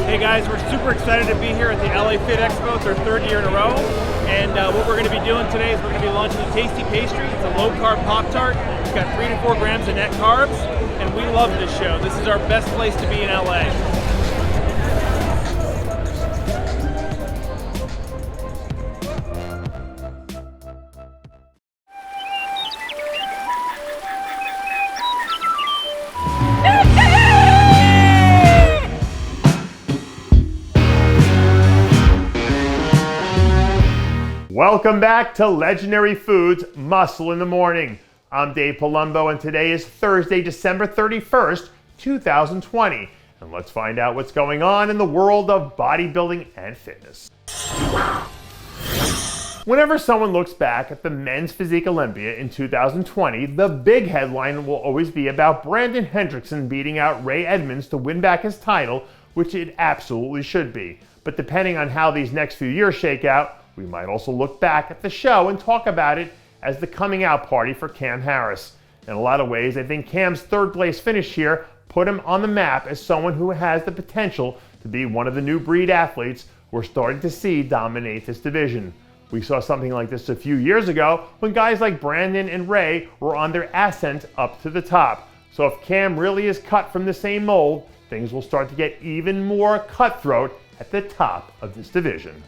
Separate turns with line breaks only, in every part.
Hey guys, we're super excited to be here at the LA Fit Expo. It's our third year in a row. And what we're going to be doing today is we're going to be launching a tasty pastry. It's a low-carb Pop-Tart. It's got 3 to 4 grams of net carbs. And we love this show. This is our best place to be in LA.
Welcome back to Legendary Foods Muscle in the Morning. I'm Dave Palumbo and today is Thursday, December 31st, 2020. And let's find out what's going on in the world of bodybuilding and fitness. Whenever someone looks back at the men's physique Olympia in 2020, the big headline will always be about Brandon Hendrickson beating out Ray Edmonds to win back his title, which it absolutely should be. But depending on how these next few years shake out, we might also look back at the show and talk about it as the coming out party for Cam Harris. In a lot of ways, I think Cam's third place finish here put him on the map as someone who has the potential to be one of the new breed athletes we're starting to see dominate this division. We saw something like this a few years ago when guys like Brandon and Ray were on their ascent up to the top. So if Cam really is cut from the same mold, things will start to get even more cutthroat at the top of this division.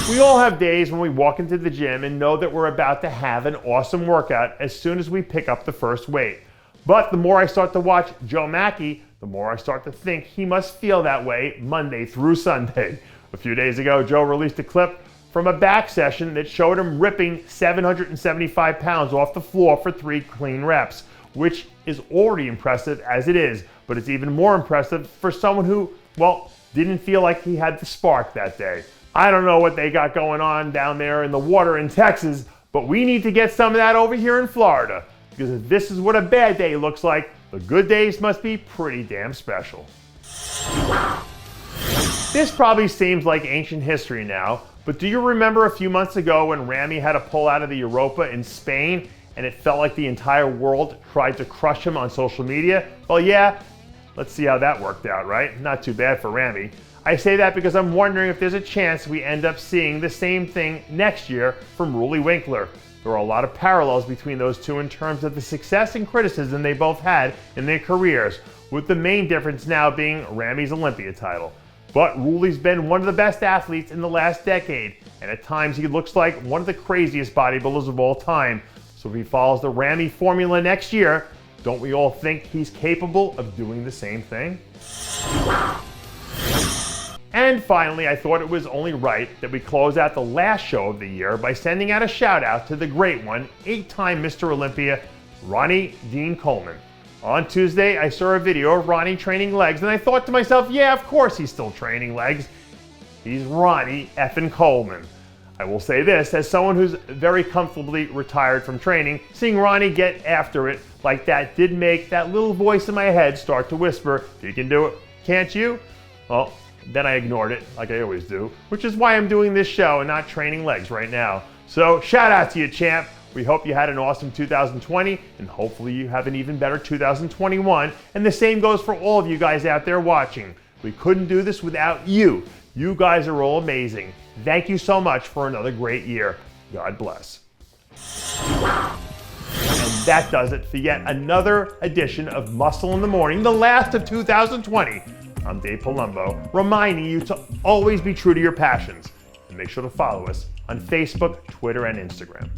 We all have days when we walk into the gym and know that we're about to have an awesome workout as soon as we pick up the first weight. But the more I start to watch Joe Mackey, the more I start to think he must feel that way Monday through Sunday. A few days ago, Joe released a clip from a back session that showed him ripping 775 pounds off the floor for 3 clean reps, which is already impressive as it is, but it's even more impressive for someone who, well, didn't feel like he had the spark that day. I don't know what they got going on down there in the water in Texas, but we need to get some of that over here in Florida. Because if this is what a bad day looks like, the good days must be pretty damn special. This probably seems like ancient history now, but do you remember a few months ago when Ramy had to pull out of the Europa in Spain and it felt like the entire world tried to crush him on social media? Well, yeah. Let's see how that worked out, right? Not too bad for Ramy. I say that because I'm wondering if there's a chance we end up seeing the same thing next year from Roelly Winklaar. There are a lot of parallels between those two in terms of the success and criticism they both had in their careers, with the main difference now being Ramy's Olympia title. But Roelly's been one of the best athletes in the last decade, and at times he looks like one of the craziest bodybuilders of all time. So if he follows the Ramy formula next year, don't we all think he's capable of doing the same thing? And finally, I thought it was only right that we close out the last show of the year by sending out a shout out to the great one, 8-time Mr. Olympia, Ronnie Coleman. On Tuesday, I saw a video of Ronnie training legs, and I thought to myself, yeah, of course he's still training legs. He's Ronnie effing Coleman. I will say this, as someone who's very comfortably retired from training, seeing Ronnie get after it like that did make that little voice in my head start to whisper, you can do it, can't you? Well, then I ignored it, like I always do, which is why I'm doing this show and not training legs right now. So shout out to you, champ. We hope you had an awesome 2020, and hopefully you have an even better 2021. And the same goes for all of you guys out there watching. We couldn't do this without you. You guys are all amazing. Thank you so much for another great year. God bless. And that does it for yet another edition of Muscle in the Morning, the last of 2020. I'm Dave Palumbo, reminding you to always be true to your passions. And make sure to follow us on Facebook, Twitter, and Instagram.